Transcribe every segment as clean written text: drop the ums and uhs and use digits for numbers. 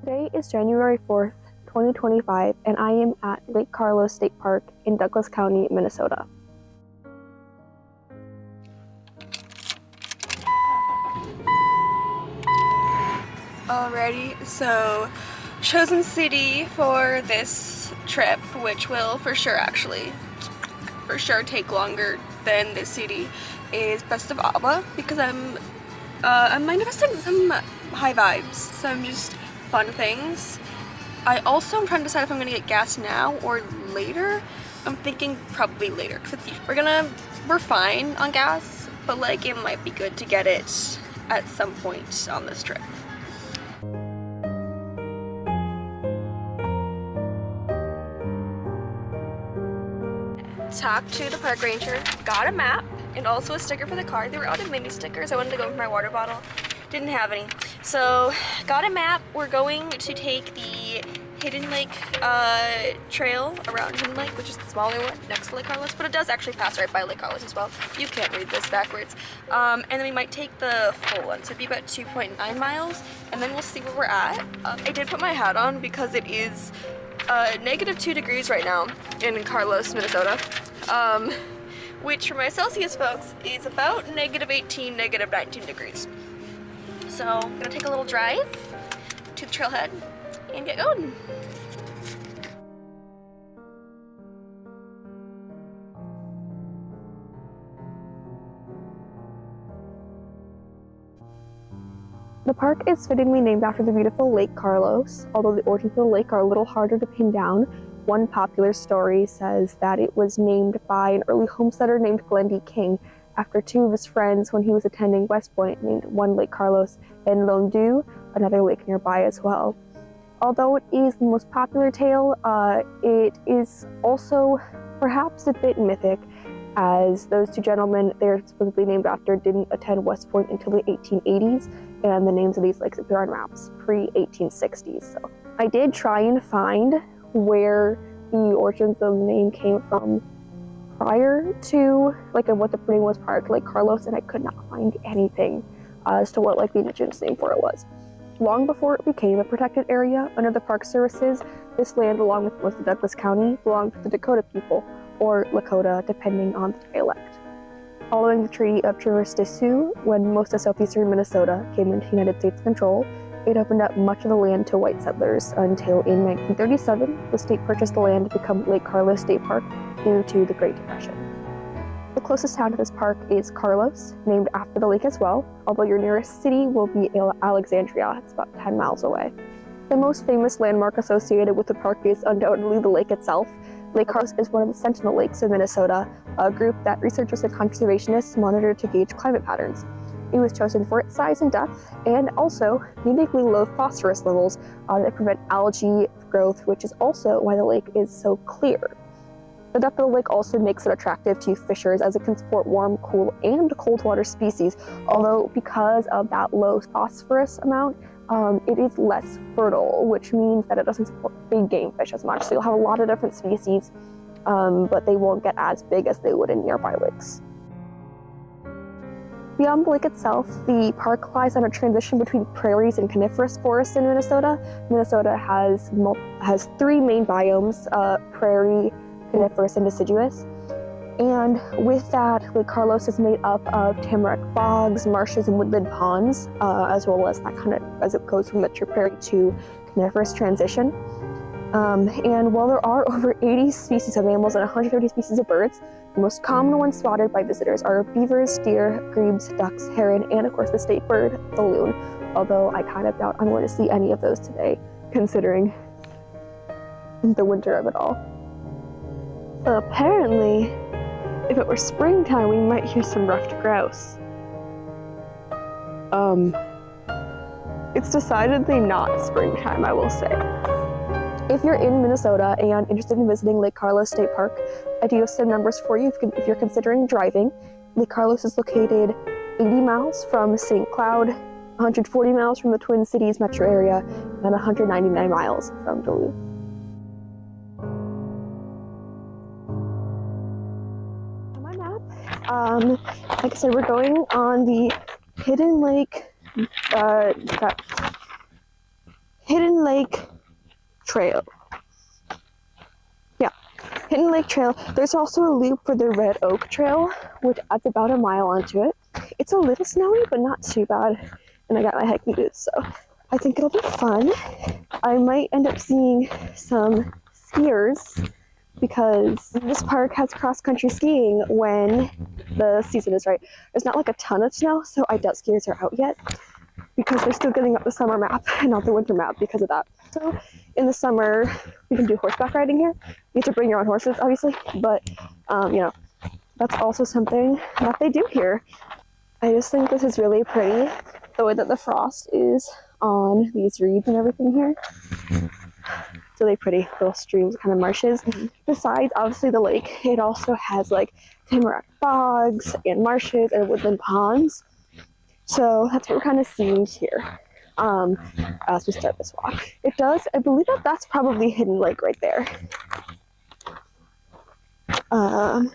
Today is January 4th, 2025, and I am at Lake Carlos State Park in Douglas County, Minnesota. Alrighty, so chosen city for this trip, which will for sure take longer than this city, is Best of Alba, because I'm manifesting some high vibes, some just fun things. I also am trying to decide if I'm gonna get gas now or later. I'm thinking probably later, because we're fine on gas, but like it might be good to get it at some point on this trip. Talked to the park ranger, got a map, and also a sticker for the car. They were out of mini stickers. I wanted to go with my water bottle. Didn't have any. So, got a map. We're going to take the Hidden Lake trail around Hidden Lake, which is the smaller one next to Lake Carlos, but it does actually pass right by Lake Carlos as well. You can't read this backwards. And then we might take the full one, so it'd be about 2.9 miles, and then we'll see where we're at. I did put my hat on because it is -2 degrees right now in Carlos, Minnesota, which for my Celsius folks is about -18, -19 degrees. So I'm gonna take a little drive to the trailhead and get going. The park is fittingly named after the beautiful Lake Carlos. Although the origins of the lake are a little harder to pin down, one popular story says that it was named by an early homesteader named Glenn D. King after two of his friends when he was attending West Point, named one Lake Carlos and Lone Dew, another lake nearby as well. Although it is the most popular tale, it is also perhaps a bit mythic, as those two gentlemen they're supposedly named after didn't attend West Point until the 1880s, and the names of these lakes appear on maps pre-1860s. So I did try and find where the origins of the name came from prior to, like, what the name was prior to Lake Carlos, and I could not find anything as to what, like, the indigenous name for it was. Long before it became a protected area under the Park Services, this land, along with most of Douglas County, belonged to the Dakota people, or Lakota, depending on the dialect. Following the Treaty of Traverse des Sioux, when most of southeastern Minnesota came into United States control, it opened up much of the land to white settlers until in 1937, the state purchased the land to become Lake Carlos State Park due to the Great Depression. The closest town to this park is Carlos, named after the lake as well, although your nearest city will be Alexandria. It's about 10 miles away. The most famous landmark associated with the park is undoubtedly the lake itself. Lake Carlos is one of the sentinel lakes of Minnesota, a group that researchers and conservationists monitor to gauge climate patterns. It was chosen for its size and depth, and also uniquely low phosphorus levels that prevent algae growth, which is also why the lake is so clear. The depth of the lake also makes it attractive to fishers, as it can support warm, cool, and cold water species, although because of that low phosphorus amount, it is less fertile, which means that it doesn't support big game fish as much. So you'll have a lot of different species, but they won't get as big as they would in nearby lakes. Beyond the lake itself, the park lies on a transition between prairies and coniferous forests in Minnesota. Minnesota has 3 main biomes, prairie, coniferous, and deciduous. And with that, Lake Carlos is made up of tamarack bogs, marshes, and woodland ponds, as well as that kind of, as it goes from the prairie to coniferous transition. And while there are over 80 species of mammals and 130 species of birds, the most common ones spotted by visitors are beavers, deer, grebes, ducks, heron, and of course the state bird, the loon, although I kind of doubt I'm going to see any of those today, considering the winter of it all. Apparently, if it were springtime, we might hear some ruffed grouse. It's decidedly not springtime, I will say. If you're in Minnesota and interested in visiting Lake Carlos State Park, I do have some numbers for you if you're considering driving. Lake Carlos is located 80 miles from St. Cloud, 140 miles from the Twin Cities metro area, and 199 miles from Duluth. On my map, like I said, we're going on the Hidden Lake Lake Trail. Yeah, Hidden Lake Trail. There's also a loop for the Red Oak Trail, which adds about a mile onto it. It's a little snowy, but not too bad. And I got my hiking boots, so I think it'll be fun. I might end up seeing some skiers because this park has cross-country skiing when the season is right. There's not like a ton of snow, so I doubt skiers are out yet because they're still getting up the summer map and not the winter map because of that. So in the summer, we can do horseback riding here. You have to bring your own horses, obviously, but you know, that's also something that they do here. I just think this is really pretty, the way that the frost is on these reeds and everything here. It's really pretty, little streams, kind of marshes. Besides, obviously, the lake, it also has like tamarack bogs and marshes and woodland ponds. So that's what we're kind of seeing here as we start this walk. It does, I believe that that's probably Hidden Lake right there. I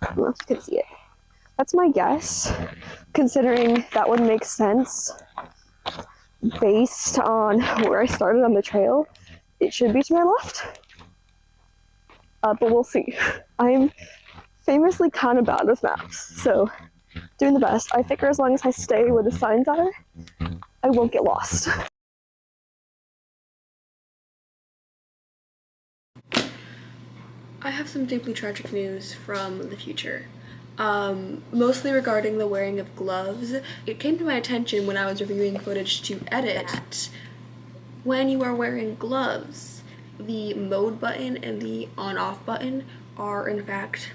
don't know if you can see it. That's my guess, considering that would make sense based on where I started on the trail. It should be to my left, but we'll see. I'm famously kind of bad with maps, so doing the best. I figure as long as I stay where the signs are, I won't get lost. I have some deeply tragic news from the future. Mostly regarding the wearing of gloves. It came to my attention when I was reviewing footage to edit. When you are wearing gloves, the mode button and the on-off button are in fact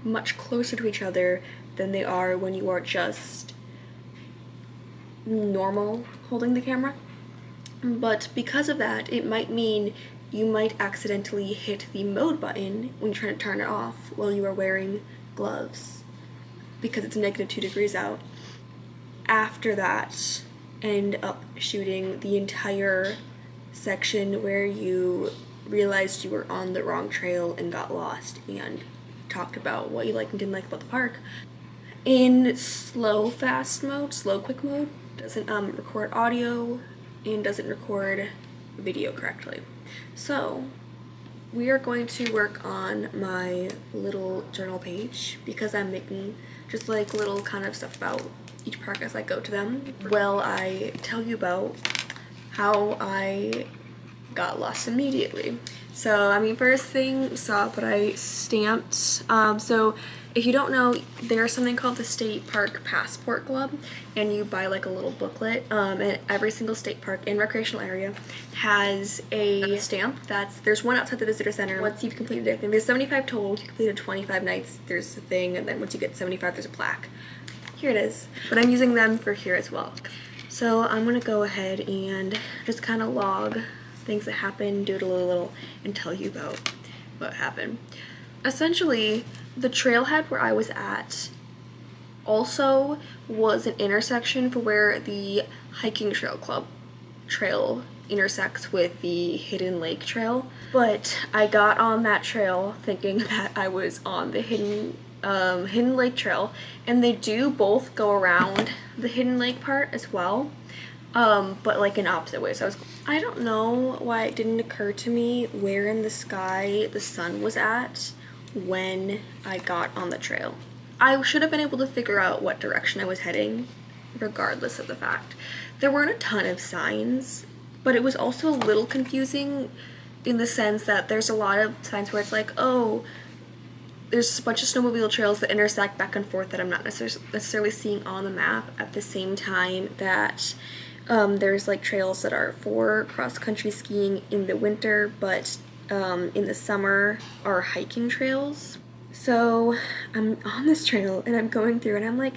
much closer to each other than they are when you are just normal holding the camera. But because of that, it might mean you might accidentally hit the mode button when you're trying to turn it off while you are wearing gloves because it's -2 degrees out. After that, end up shooting the entire section where you realized you were on the wrong trail and got lost and talked about what you liked and didn't like about the park. In slow quick mode, doesn't record audio and doesn't record video correctly. So we are going to work on my little journal page because I'm making just like little kind of stuff about each park as I go to them. Well, I tell you about how I got lost immediately. So, I mean, first thing, saw what I stamped. So if you don't know, there's something called the State Park Passport Club, and you buy like a little booklet, and every single state park and recreational area has a stamp there's one outside the visitor center. Once you've completed it, there's 75 total, you completed 25 nights, there's a thing, and then once you get 75, there's a plaque. Here it is, but I'm using them for here as well. So I'm gonna go ahead and just kind of log things that happened, doodle a little, and tell you about what happened. Essentially, the trailhead where I was at also was an intersection for where the hiking trail intersects with the Hidden Lake Trail, but I got on that trail thinking that I was on the Hidden Lake Trail, and they do both go around the Hidden Lake part as well, but like in opposite ways. So I don't know why it didn't occur to me where in the sky the sun was at when I got on the trail. I should have been able to figure out what direction I was heading regardless of the fact. There weren't a ton of signs, but it was also a little confusing in the sense that there's a lot of signs where it's like, oh, there's a bunch of snowmobile trails that intersect back and forth that I'm not necessarily seeing on the map, at the same time that there's like trails that are for cross-country skiing in the winter, but in the summer are hiking trails. So I'm on this trail and I'm going through and I'm like,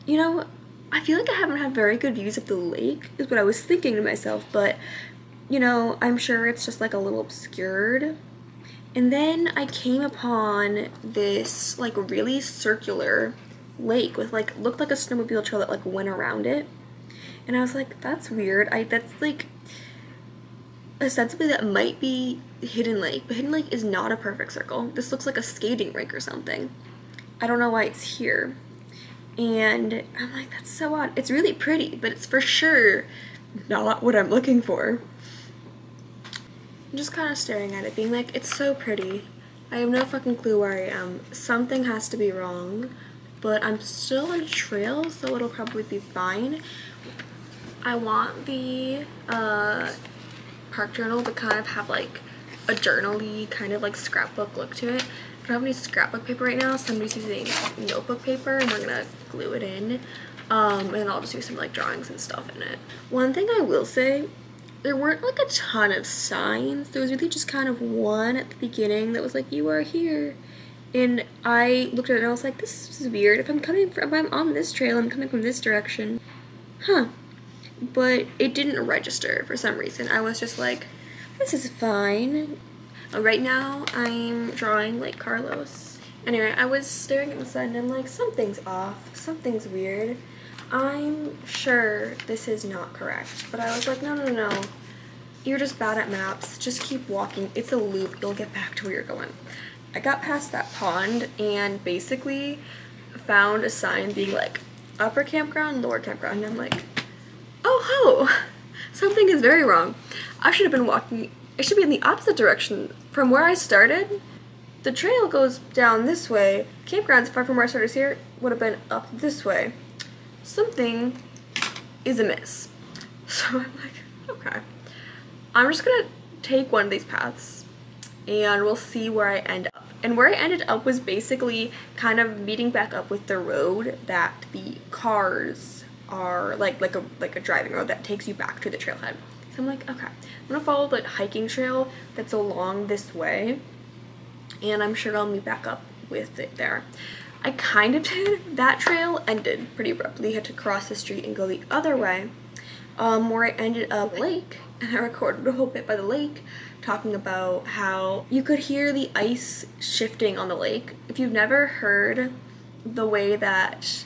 you know, I feel like I haven't had very good views of the lake, is what I was thinking to myself, but you know, I'm sure it's just like a little obscured. And then I came upon this like really circular lake with like, looked like a snowmobile trail that like went around it. And I was like, that's weird. That's like, ostensibly that might be Hidden Lake, but Hidden Lake is not a perfect circle. This looks like a skating rink or something. I don't know why it's here. And I'm like, that's so odd. It's really pretty, but it's for sure not what I'm looking for. I'm just kind of staring at it, being like, it's so pretty. I have no fucking clue where I am. Something has to be wrong, but I'm still on a trail, so it'll probably be fine. I want the park journal to kind of have like a journal-y kind of like scrapbook look to it. I don't have any scrapbook paper right now, so I'm just using notebook paper and we're gonna glue it in. And then I'll just do some like drawings and stuff in it. One thing I will say, there weren't like a ton of signs. There was really just kind of one at the beginning that was like, you are here. And I looked at it and I was like, this is weird. If I'm on this trail, I'm coming from this direction. Huh. But it didn't register for some reason. I was just like, this is fine. Right now, I'm drawing Lake Carlos. Anyway, I was staring at the sun and I'm like, something's off. Something's weird. I'm sure this is not correct. But I was like, no. You're just bad at maps. Just keep walking. It's a loop. You'll get back to where you're going. I got past that pond and basically found a sign being like, upper campground, lower campground. And I'm like, oh ho! Something is very wrong. I should have been walking. It should be in the opposite direction. From where I started, the trail goes down this way. Campground's far from where I started here, would have been up this way. Something is amiss. So I'm like, okay. I'm just gonna take one of these paths and we'll see where I end up. And where I ended up was basically kind of meeting back up with the road that the cars are, like a driving road that takes you back to the trailhead. So I'm like, okay, I'm gonna follow the hiking trail that's along this way, and I'm sure I'll meet back up with it there. I kind of did. That trail ended pretty abruptly. I had to cross the street and go the other way, where I ended up lake, and I recorded a whole bit by the lake, talking about how you could hear the ice shifting on the lake. If you've never heard the way that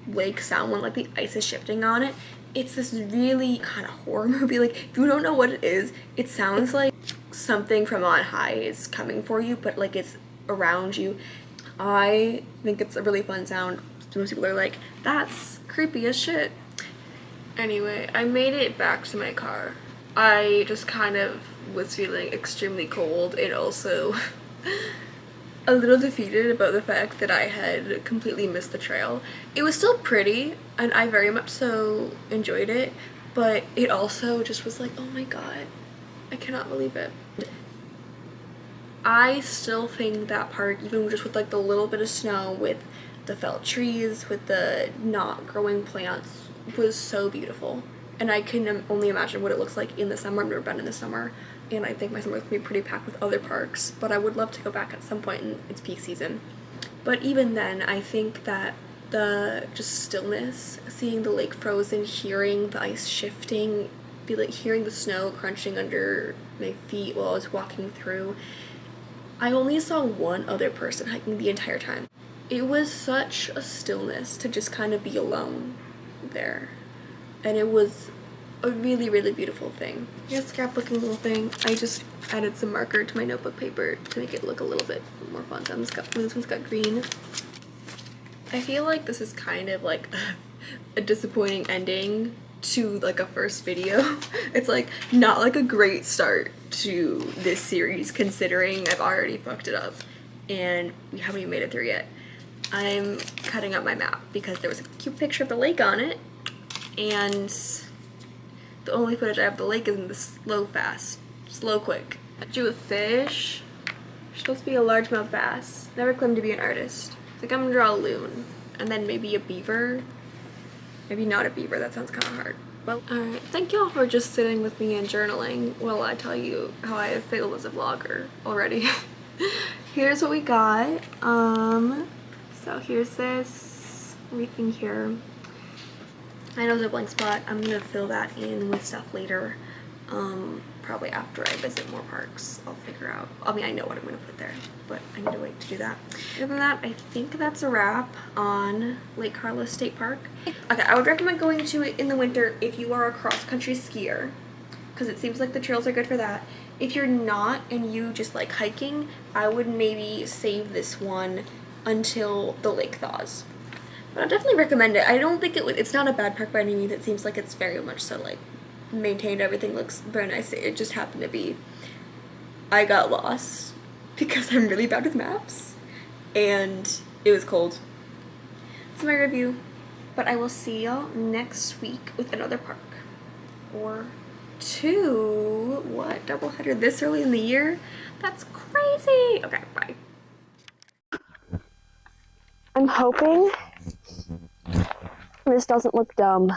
lakes sound when like the ice is shifting on it, it's this really kind of horror movie. Like, if you don't know what it is, it sounds like something from on high is coming for you, but like it's around you. I think it's a really fun sound. Most people are like, that's creepy as shit. Anyway, I made it back to my car. I just kind of was feeling extremely cold and also a little defeated about the fact that I had completely missed the trail. It was still pretty and I very much so enjoyed it, but it also just was like, oh my god, I cannot believe it. I still think that park, even just with like the little bit of snow, with the felled trees, with the not growing plants, was so beautiful. And I can only imagine what it looks like in the summer. I've never been in the summer, and I think my summer is going to be pretty packed with other parks, but I would love to go back at some point in its peak season. But even then, I think that the just stillness, seeing the lake frozen, hearing the ice shifting, hearing the snow crunching under my feet while I was walking through. I only saw one other person hiking the entire time. It was such a stillness to just kind of be alone there. And it was a really, really beautiful thing. Here's a scrapbooking little thing. I just added some marker to my notebook paper to make it look a little bit more fun. So this one's got green. I feel like this is kind of like a disappointing ending to like a first video. It's like not like a great start to this series considering I've already fucked it up and we haven't even made it through yet. I'm cutting up my map because there was a cute picture of the lake on it, and the only footage I have of the lake is in the slow quick. I drew a fish. You're supposed to be a largemouth bass. Never claimed to be an artist. I think I'm gonna draw a loon, and then maybe a beaver. Maybe not a beaver, that sounds kind of hard. Well, alright, thank y'all for just sitting with me and journaling while I tell you how I have failed as a vlogger already. Here's what we got. So here's this, everything here. I know there's a blank spot. I'm gonna fill that in with stuff later. Probably after I visit more parks, I'll figure out. I mean, I know what I'm gonna put there, but I need to wait to do that. Other than that, I think that's a wrap on Lake Carlos State Park. Okay, I would recommend going to it in the winter if you are a cross-country skier, because it seems like the trails are good for that. If you're not and you just like hiking, I would maybe save this one until the lake thaws. But I definitely recommend it. I don't think it's not a bad park by any means. It seems like it's very much so like maintained. Everything looks very nice. It just happened to be I got lost because I'm really bad with maps and it was cold. That's my review, but I will see y'all next week with another park or two. What, doubleheader this early in the year? That's crazy. Okay, bye. I'm hoping this doesn't look dumb.